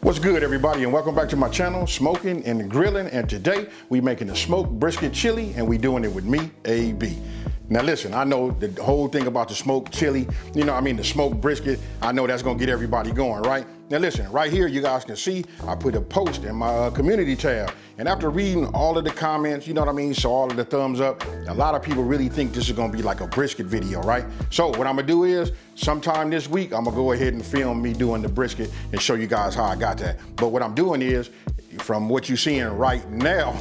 What's good, everybody, and welcome back to my channel, Smoking and Grilling. And today we making a smoked brisket chili, and we doing it with me, AB. Now listen, I know the whole thing about the smoked chili, the smoked brisket, I know that's gonna get everybody going, right? Now listen, right here you guys can see I put a post in my community tab, and after reading all of the comments, so all of the thumbs up, a lot of people really think this is gonna be like a brisket video, right? So what I'm gonna do is, sometime this week, I'm gonna go ahead and film me doing the brisket and show you guys how I got that. But what I'm doing is, from what you're seeing right now,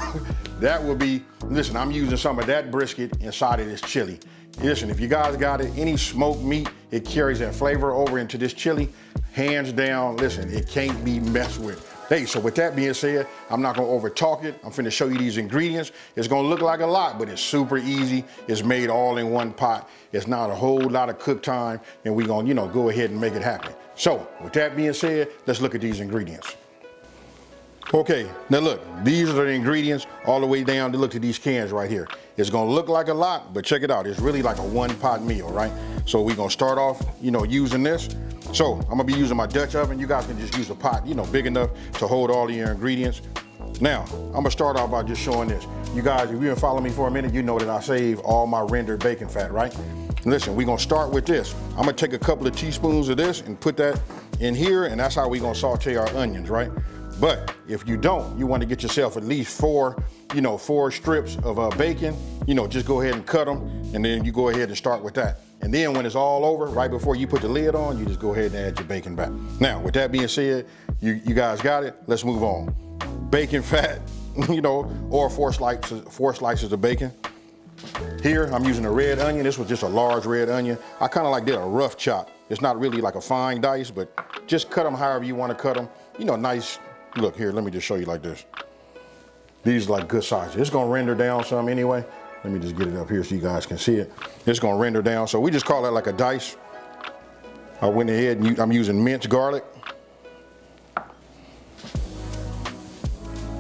that will be, listen, I'm using some of that brisket inside of this chili. Listen, if you guys got it, any smoked meat, it carries that flavor over into this chili. Hands down, listen, it can't be messed with. Hey, so with that being said, I'm not gonna over talk it. I'm finna show you these ingredients. It's gonna look like a lot, but it's super easy. It's made all in one pot. It's not a whole lot of cook time, and we gonna, go ahead and make it happen. So with that being said, let's look at these ingredients. Okay, now look, these are the ingredients all the way down to look at these cans right here. It's gonna look like a lot, but check it out. It's really like a one pot meal, right? So we're gonna start off, using this. So I'm gonna be using my Dutch oven. You guys can just use a pot, big enough to hold all of your ingredients. Now, I'm gonna start off by just showing this. You guys, if you've been following me for a minute, you know that I save all my rendered bacon fat, right? Listen, we're gonna start with this. I'm gonna take a couple of teaspoons of this and put that in here, and that's how we're gonna saute our onions, right? But if you don't, you want to get yourself at least four strips of bacon. Just go ahead and cut them, and then you go ahead and start with that. And then when it's all over, right before you put the lid on, you just go ahead and add your bacon back. Now, with that being said, you guys got it. Let's move on. Bacon fat, or four slices of bacon. Here, I'm using a red onion. This was just a large red onion. I kind of like did a rough chop. It's not really like a fine dice, but just cut them however you want to cut them. Nice. Look here, let me just show you like this. These are like good sizes. It's gonna render down some anyway. Let me just get it up here so you guys can see it. It's gonna render down, so we just call that like a dice. I went ahead and I'm using minced garlic.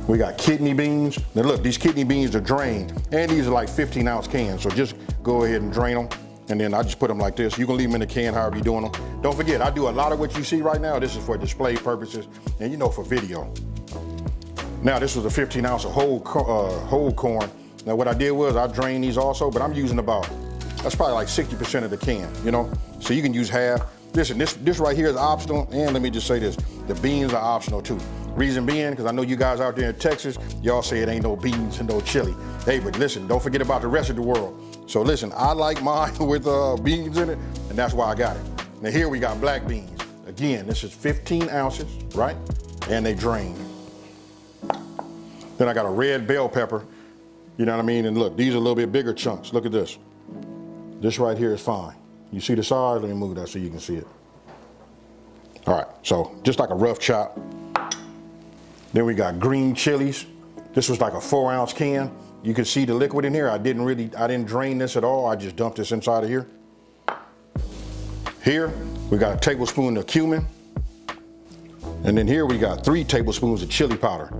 We got kidney beans. Now look, these kidney beans are drained, and these are like 15-ounce cans, so just go ahead and drain them. And then I just put them like this. You can leave them in the can however you're doing them. Don't forget, I do a lot of what you see right now. This is for display purposes and for video. Now this was a 15-ounce of whole corn. Now what I did was I drained these also, but I'm using that's probably like 60% of the can, So you can use half. Listen, this right here is optional, and let me just say this, the beans are optional too. Reason being, because I know you guys out there in Texas, y'all say it ain't no beans and no chili. Hey, but listen, don't forget about the rest of the world. So listen, I like mine with beans in it, and that's why I got it. Now here we got black beans. Again, this is 15 ounces, right? And they drain. Then I got a red bell pepper, And look, these are a little bit bigger chunks. Look at this. This right here is fine. You see the size? Let me move that so you can see it. All right, so just like a rough chop. Then we got green chilies. This was like a 4-ounce can. You can see the liquid in here. I didn't drain this at all. I just dumped this inside of here. Here, we got a tablespoon of cumin. And then here we got 3 tablespoons of chili powder.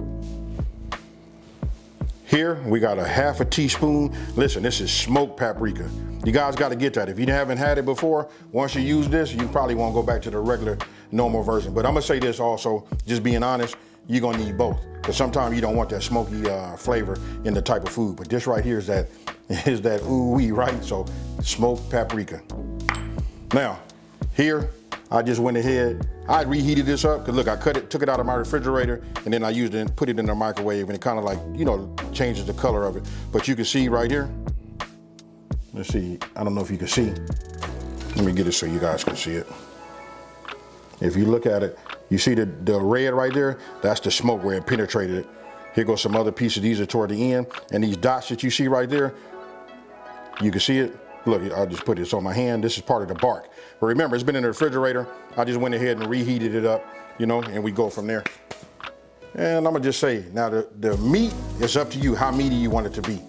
Here, we got a half a teaspoon. Listen, this is smoked paprika. You guys got to get that. If you haven't had it before, once you use this, you probably won't go back to the regular normal version. But I'm gonna say this also, just being honest, you're gonna need both. Because sometimes you don't want that smoky flavor in the type of food. But this right here is that ooh-wee, right? So smoked paprika. Now, here, I just went ahead, I reheated this up, because look, I took it out of my refrigerator, and then I used it and put it in the microwave, and it kind of like, changes the color of it. But you can see right here, let's see, I don't know if you can see. Let me get it so you guys can see it. If you look at it, you see the red right there? That's the smoke where it penetrated it. Here goes some other pieces. These are toward the end. And these dots that you see right there, you can see it. Look, I'll just put this on my hand. This is part of the bark. But remember, it's been in the refrigerator. I just went ahead and reheated it up, and we go from there. And I'm gonna just say, now the meat, is up to you how meaty you want it to be.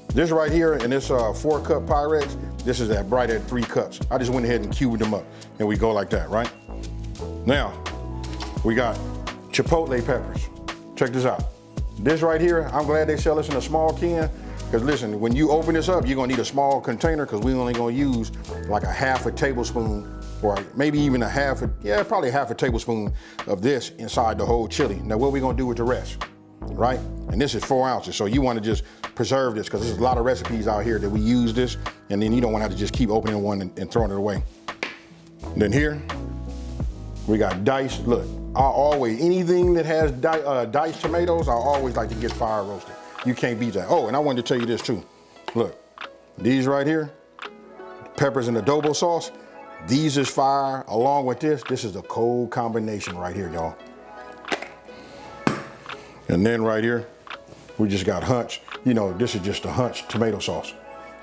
This right here, in this 4-cup Pyrex, this is that bright at 3 cups. I just went ahead and cubed them up, and we go like that, right? Now, we got chipotle peppers. Check this out. This right here, I'm glad they sell this in a small can, because listen, when you open this up, you're gonna need a small container, because we're only gonna use like a half a tablespoon or maybe even probably half a tablespoon of this inside the whole chili. Now what we're gonna do with the rest, right? And this is 4 ounces, so you wanna just preserve this because there's a lot of recipes out here that we use this, and then you don't wanna have to just keep opening one and throwing it away. And then here, we got diced, look, anything that has diced tomatoes, I always like to get fire roasted. You can't beat that. Oh, and I wanted to tell you this too. Look, these right here, peppers and adobo sauce, these is fire. Along with this is the cold combination right here, y'all. And then right here, we just got hunch. You know, this is just a hunch tomato sauce.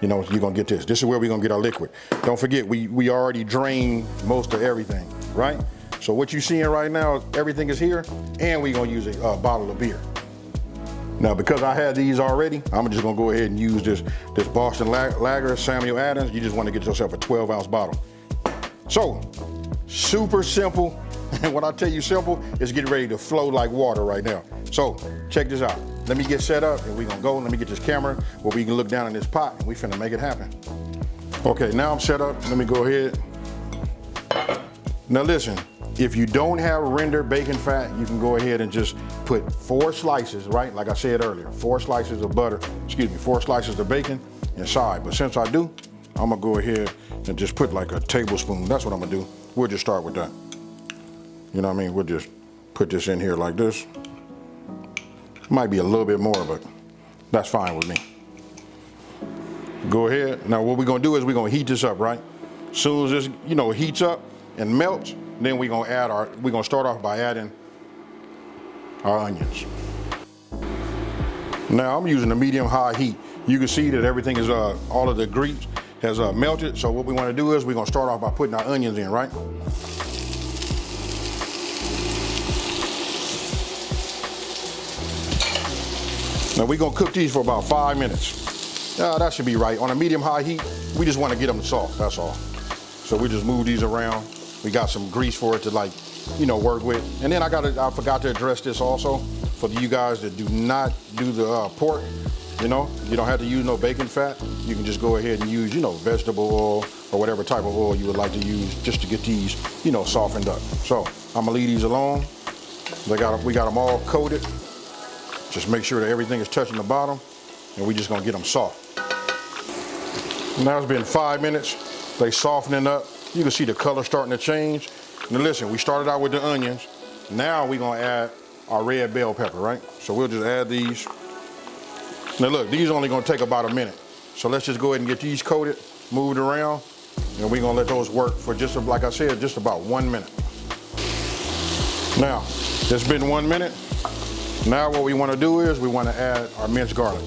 You know, you're gonna get this. This is where we're gonna get our liquid. Don't forget, we already drained most of everything, right? So what you're seeing right now, everything is here, and we're gonna use a bottle of beer. Now, because I had these already, I'm just gonna go ahead and use this Boston Lager, Samuel Adams. You just wanna get yourself a 12-ounce bottle. So, super simple. And when I tell you simple, it's getting ready to flow like water right now. So, check this out. Let me get set up and we're gonna go. Let me get this camera where we can look down in this pot and we finna make it happen. Okay, now I'm set up. Let me go ahead. Now listen, if you don't have rendered bacon fat, you can go ahead and just put 4 slices, right? Like I said earlier, 4 slices of 4 slices of bacon inside. But since I do, I'm gonna go ahead and just put like a tablespoon. That's what I'm gonna do. We'll just start with that. You know what I mean? We'll just put this in here like this. Might be a little bit more, but that's fine with me. Go ahead. Now what we're gonna do is we're gonna heat this up, right? As soon as this, heats up and melts, then we're gonna start off by adding our onions. Now I'm using a medium-high heat. You can see that everything is, all of the grease has melted. So what we wanna do is we're gonna start off by putting our onions in, right? Now we're gonna cook these for about 5 minutes. That should be right. On a medium-high heat, we just wanna get them soft, that's all. So we just move these around. We got some grease for it to work with. And then I forgot to address this also for you guys that do not do the pork. You don't have to use no bacon fat. You can just go ahead and use, vegetable oil or whatever type of oil you would like to use just to get these, softened up. So I'm gonna leave these alone. We got them all coated. Just make sure that everything is touching the bottom, and we just gonna get them soft. Now it's been 5 minutes. They softening up. You can see the color starting to change. Now listen, we started out with the onions. Now we're gonna add our red bell pepper, right? So we'll just add these. Now look, these only gonna take about a minute. So let's just go ahead and get these coated, moved around, and we're gonna let those work for like I said, just about 1 minute. Now, it's been 1 minute. Now what we wanna do is we wanna add our minced garlic.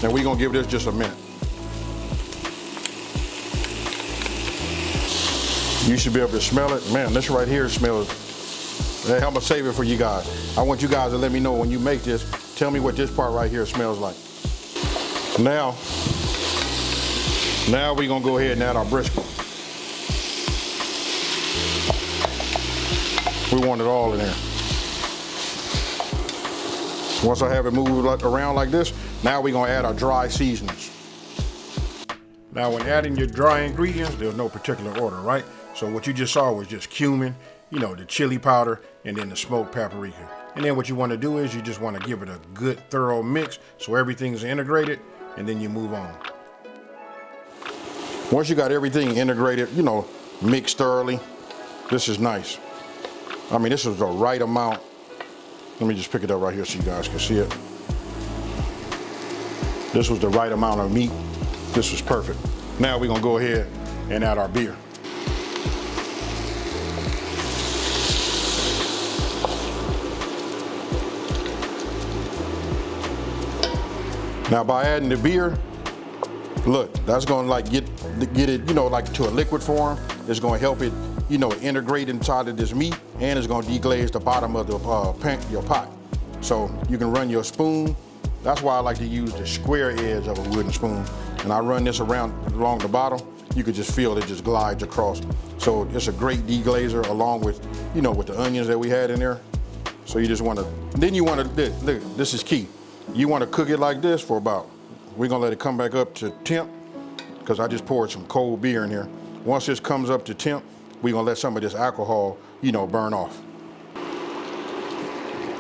And we're gonna give this just a minute. You should be able to smell it. Man, this right here smells, hey, I'm gonna save it for you guys. I want you guys to let me know when you make this, tell me what this part right here smells like. Now we're gonna go ahead and add our brisket. We want it all in there. Once I have it moved around like this, now we're gonna add our dry seasonings. Now when adding your dry ingredients, there's no particular order, right? So what you just saw was just cumin, the chili powder, and then the smoked paprika. And then what you wanna do is you just wanna give it a good thorough mix so everything's integrated, and then you move on. Once you got everything integrated, mixed thoroughly, this is nice. I mean, this is the right amount. Let me just pick it up right here so you guys can see it. This was the right amount of meat. This was perfect. Now we're gonna go ahead and add our beer. Now by adding the beer, look, that's gonna get it, like to a liquid form. It's gonna help it, integrate inside of this meat, and it's gonna deglaze the bottom of your pot. So you can run your spoon. That's why I like to use the square edge of a wooden spoon. And I run this around along the bottom. You can just feel it just glides across. So it's a great deglazer along with, with the onions that we had in there. So you just wanna, look, this is key. You wanna cook it like this for about, we're gonna let it come back up to temp, because I just poured some cold beer in here. Once this comes up to temp, we're gonna let some of this alcohol, you know, burn off.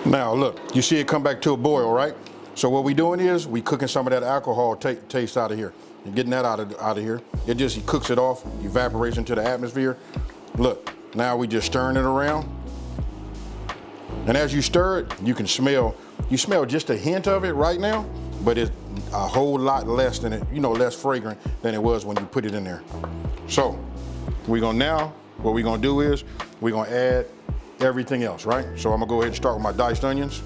Now look, you see it come back to a boil, right? So what we doing is we cooking some of that alcohol taste out of here. You're getting that out of here. It just, he cooks it off, evaporates into the atmosphere. Look, now we just stirring it around. And as you stir it, you can smell, you smell just a hint of it right now, but it's a whole lot less than it, you know, less fragrant than it was when you put it in there. So we're gonna now, what we're gonna do is we're gonna add everything else, right? So I'm gonna go ahead and start with my diced onions.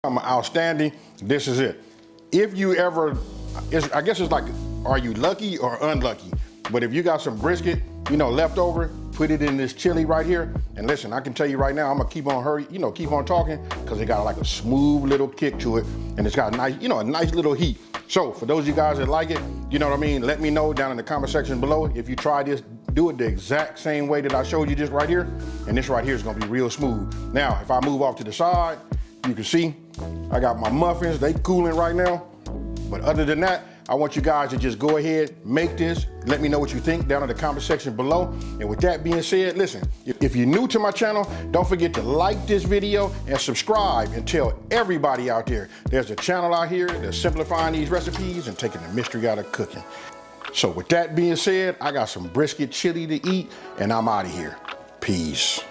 Outstanding, this is it. If you ever, I guess it's like, are you lucky or unlucky? But if you got some brisket, you know, left over, put it in this chili right here. And listen, I can tell you right now, I'm gonna keep on keep on talking, because it got like a smooth little kick to it, and it's got a nice, a nice little heat. So for those of you guys that like it, you know what I mean, let me know down in the comment section below. If you try this, do it the exact same way that I showed you just right here. And this right here is gonna be real smooth. Now, if I move off to the side, you can see I got my muffins, they cooling right now. But other than that, I want you guys to just go ahead, make this, let me know what you think down in the comment section below. And with that being said, listen, if you're new to my channel, don't forget to like this video and subscribe, and tell everybody out there there's a channel out here that's simplifying these recipes and taking the mystery out of cooking. So with that being said, I got some brisket chili to eat, and I'm out of here. Peace.